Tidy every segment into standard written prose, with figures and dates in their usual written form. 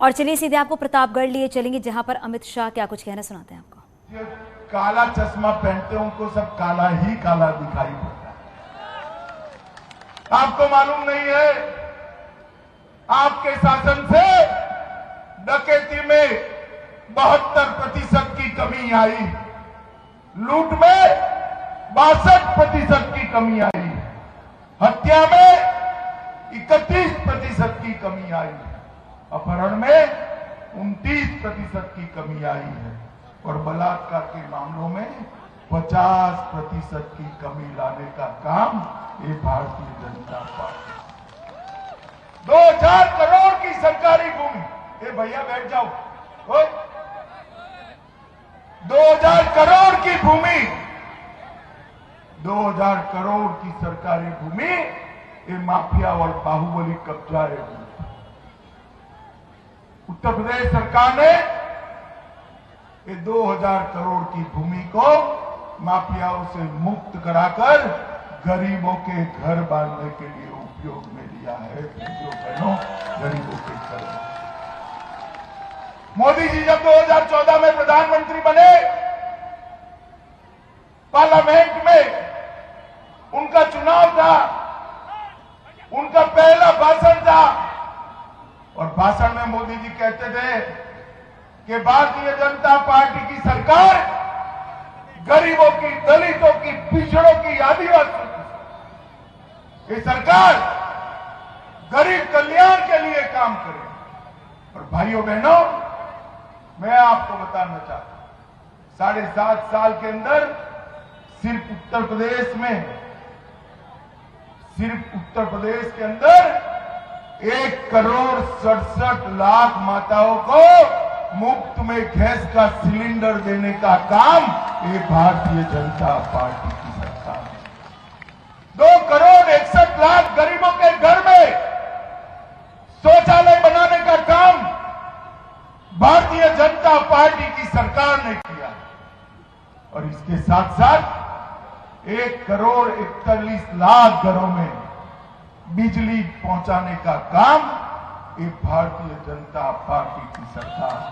और चलिए सीधे आपको प्रतापगढ़ लिए चलेंगे, जहां पर अमित शाह क्या कुछ कहना सुनाते हैं आपको। ये काला चश्मा पहनते हैं उनको सब काला ही काला दिखाई पड़ता है। आपको मालूम नहीं है, आपके शासन से डकैती में 72% की कमी आई, लूट में 62% की कमी आई, हत्या में 31% की कमी आई, अपहरण में 29% की कमी आई है और बलात्कार के मामलों में 50% की कमी लाने का काम ये भारतीय जनता पार्टी। 2000 करोड़ की सरकारी भूमि, ये भैया बैठ जाओ, 2000 करोड़ की भूमि, 2000 करोड़ की सरकारी भूमि ये माफिया और बाहुबली कब्जा है। उत्तर प्रदेश सरकार ने ये 2000 करोड़ की भूमि को माफियाओं से मुक्त कराकर गरीबों के घर बांधने के लिए उपयोग में लिया है। बहनों, गरीबों के घर। मोदी जी जब 2014 में प्रधानमंत्री बने, पार्लियामेंट में उनका चुनाव था, उनका पहला भाषण था और भाषण में मोदी जी कहते थे कि भारतीय जनता पार्टी की सरकार गरीबों की, दलितों की, पिछड़ों की, आदिवासियों की, ये सरकार गरीब कल्याण के लिए काम करे। और भाइयों बहनों, मैं आपको बताना चाहता हूं, 7.5 साल के अंदर सिर्फ उत्तर प्रदेश के अंदर 1,67,00,000 माताओं को मुफ्त में गैस का सिलेंडर देने का काम ये भारतीय जनता पार्टी की सरकार है। 2,61,00,000 गरीबों के घर में शौचालय बनाने का काम भारतीय जनता पार्टी की सरकार ने किया और इसके साथ साथ 1,41,00,000 घरों में बिजली पहुंचाने का काम ये भारतीय जनता पार्टी की सरकार है।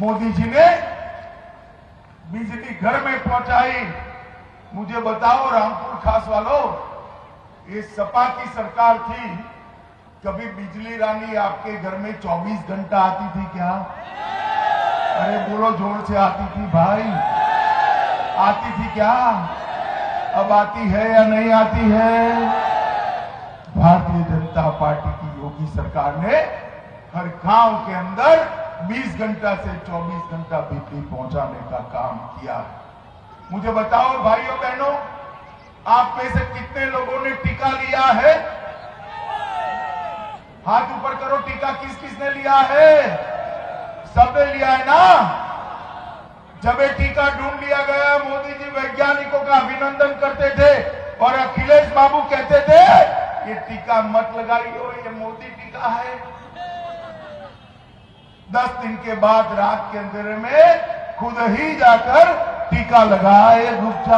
मोदी जी ने बिजली घर में पहुंचाई। मुझे बताओ रामपुर खास वालों, ये सपा की सरकार थी, कभी बिजली रानी आपके घर में 24 घंटा आती थी क्या? अरे बोलो जोर से, आती थी भाई, आती थी क्या? अब आती है या नहीं आती है? भारतीय जनता पार्टी की योगी सरकार ने हर गांव के अंदर 20 घंटा से 24 घंटा बिजली पहुंचाने का काम किया है। मुझे बताओ भाइयों बहनों, आप में से कितने लोगों ने टीका लिया है? हाथ ऊपर करो, टीका किस किसने लिया है? सबने लिया है ना? जब ये टीका ढूंढ लिया गया, मोदी जी वैज्ञानिकों का अभिनंदन करते थे और अखिलेश बाबू कहते थे ये टीका मत लगाइयो, ये मोदी टीका है। 10 दिन के बाद रात के अंधेरे में खुद ही जाकर टीका लगाए रुक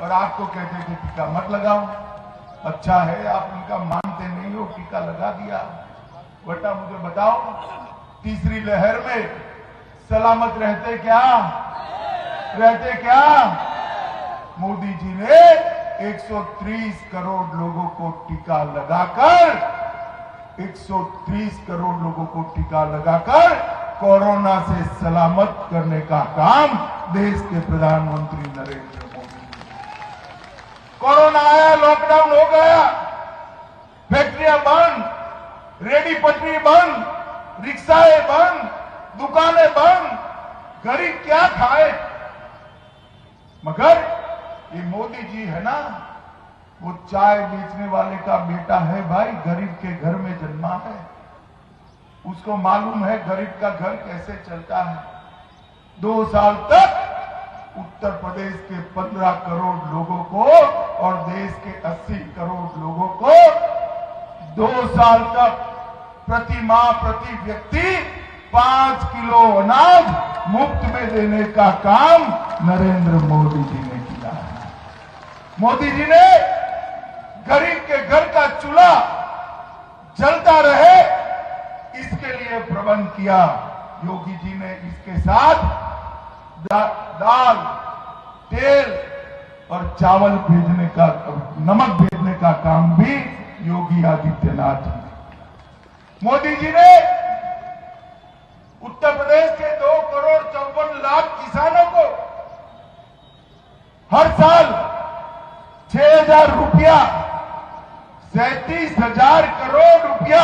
और आपको कहते थे टीका मत लगाओ। अच्छा है, आप उनका मानते नहीं हो, टीका लगा दिया। बेटा मुझे बताओ, तीसरी लहर में सलामत रहते क्या? मोदी जी ने 130 करोड़ लोगों को टीका लगाकर 130 करोड़ लोगों को टीका लगाकर कोरोना से सलामत करने का काम देश के प्रधानमंत्री नरेंद्र मोदी। कोरोना आया, लॉकडाउन हो गया, फैक्ट्रियां बंद, रेडी पटरी बंद, रिक्शाएं बंद, दुकानें बंद, गरीब क्या खाए? मगर ये मोदी जी है ना, वो चाय बेचने वाले का बेटा है भाई, गरीब के घर में जन्मा है। उसको मालूम है गरीब का घर कैसे चलता है। 2 साल तक उत्तर प्रदेश के 15 करोड़ लोगों को और देश के 80 करोड़ लोगों को 2 साल तक प्रति माह प्रति व्यक्ति 5 किलो अनाज मुफ्त में देने का काम नरेंद्र मोदी जी ने किया है। मोदी जी ने गरीब के घर का चूल्हा जलता रहे लिए प्रबंध किया। योगी जी ने इसके साथ दाल, तेल और चावल भेजने का, नमक भेजने का काम भी योगी आदित्यनाथ जी ने। मोदी जी ने उत्तर प्रदेश के 2,54,00,000 किसानों को हर साल 6,000 रुपया, 37,000 करोड़ रुपया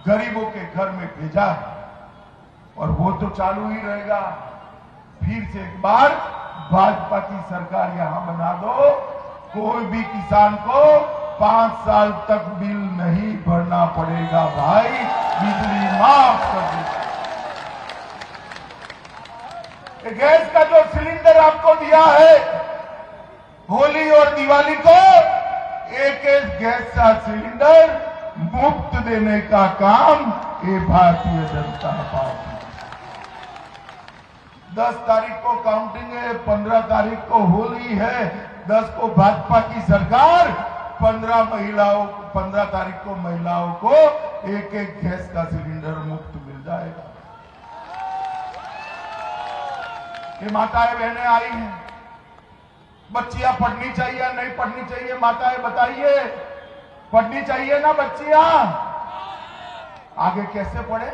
गरीबों के घर में भेजा है और वो तो चालू ही रहेगा। फिर से एक बार भाजपा की सरकार यहां बना दो, कोई भी किसान को 5 साल तक बिल नहीं भरना पड़ेगा भाई, बिजली माफ कर दी। गैस का जो सिलेंडर आपको दिया है, होली और दिवाली को एक गैस का सिलेंडर मुफ्त देने का काम ये भारतीय जनता पार्टी। 10 तारीख को काउंटिंग है, 15 तारीख को होली है, 10 को भाजपा की सरकार, 15 तारीख को महिलाओं को एक गैस का सिलेंडर मुफ्त मिल जाएगा। ये माताएं बहनें आई हैं, बच्चियां पढ़नी चाहिए या नहीं पढ़नी चाहिए? माताएं बताइए, पढ़नी चाहिए ना बच्चियां? आगे कैसे पढ़े?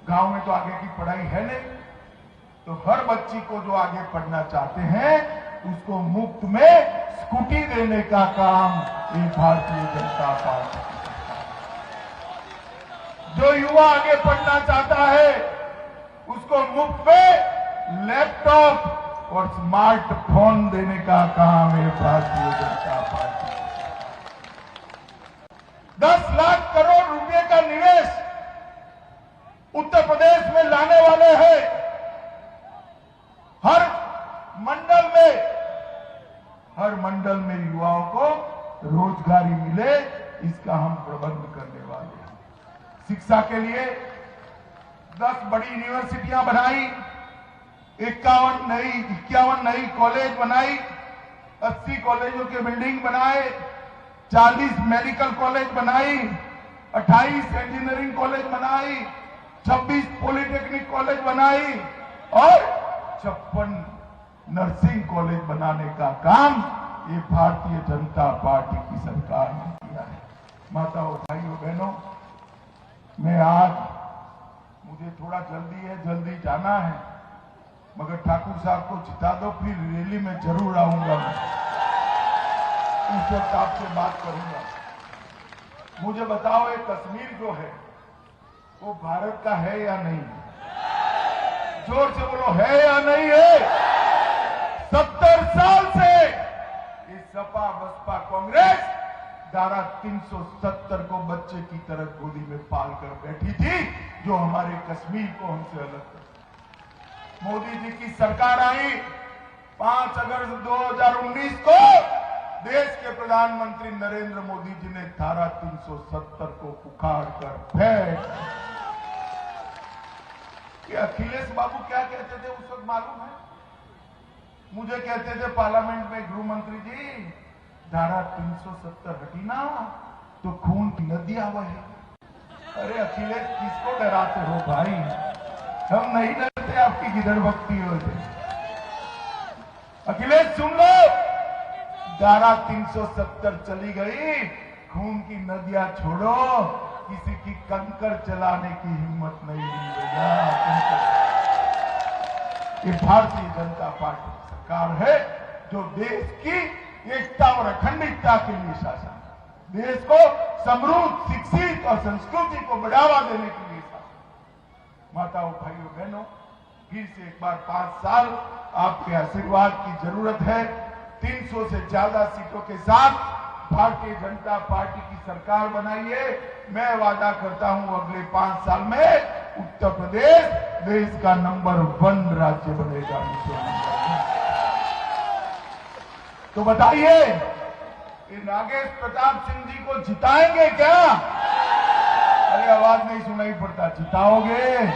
गांव में तो आगे की पढ़ाई है नहीं, तो हर बच्ची को जो आगे पढ़ना चाहते हैं उसको मुफ्त में स्कूटी देने का काम ये भारतीय जनता पार्टी। जो युवा आगे पढ़ना चाहता है उसको मुफ्त में लैपटॉप और स्मार्टफोन देने का काम है भारतीय जनता पार्टी। 10 लाख करोड़ रुपए का निवेश उत्तर प्रदेश में लाने वाले हैं। हर मंडल में युवाओं को रोजगारी मिले, इसका हम प्रबंध करने वाले हैं। शिक्षा के लिए 10 बड़ी यूनिवर्सिटियां बनाई, 51 नई कॉलेज बनाई, 80 कॉलेजों के बिल्डिंग बनाए, 40 मेडिकल कॉलेज बनाई, 28 इंजीनियरिंग कॉलेज बनाई, 26 पॉलिटेक्निक कॉलेज बनाई और 56 नर्सिंग कॉलेज बनाने का काम ये भारतीय जनता पार्टी की सरकार ने किया है। माताओं, भाइयों, बहनों, मैं आज, मुझे थोड़ा जल्दी जाना है, मगर ठाकुर साहब को जिता दो, फिर रैली में जरूर आऊंगा। मैं उस वक्त आपसे बात करूंगा। मुझे बताओ, ये कश्मीर जो है वो भारत का है या नहीं? जोर से बोलो, है या नहीं है? 70 साल से ये सपा बसपा कांग्रेस धारा 370 को बच्चे की तरह गोदी में पाल कर बैठी थी, जो हमारे कश्मीर को हमसे अलग कर। मोदी जी की सरकार आई, 5 अगस्त 2019 को देश के प्रधानमंत्री नरेंद्र मोदी जी ने धारा 370 को उखाड़ कर फेंक। ये अखिलेश बाबू क्या कहते थे उस वक्त मालूम है? मुझे कहते थे पार्लियामेंट में, गृह मंत्री जी, धारा 370 हटी ना तो खून की नदियां बहे। अरे अखिलेश, किसको डराते हो भाई? हम नहीं डरते आपकी गिदड़ भक्ति हो जाए। अखिलेश सुन लो, धारा 370 चली गई, खून की नदियां छोड़ो, किसी की कंकर चलाने की हिम्मत नहीं मिलेगा। ये भारतीय जनता पार्टी सरकार है जो देश की एकता और अखंडता के लिए शासन, देश को समृद्ध, शिक्षित और संस्कृति को बढ़ावा देने के लिए शासन। माताओं, भाइयों, बहनों, फिर से एक बार 5 साल आपके आशीर्वाद की जरूरत है। 300 से ज्यादा सीटों के साथ भारतीय जनता पार्टी की सरकार बनाइए। मैं वादा करता हूं अगले 5 साल में उत्तर प्रदेश देश का नंबर 1 राज्य बनेगा। तो बताइए, ये नागेश प्रताप सिंह जी को जिताएंगे क्या? अरे आवाज नहीं सुनाई पड़ता, जिताओगे?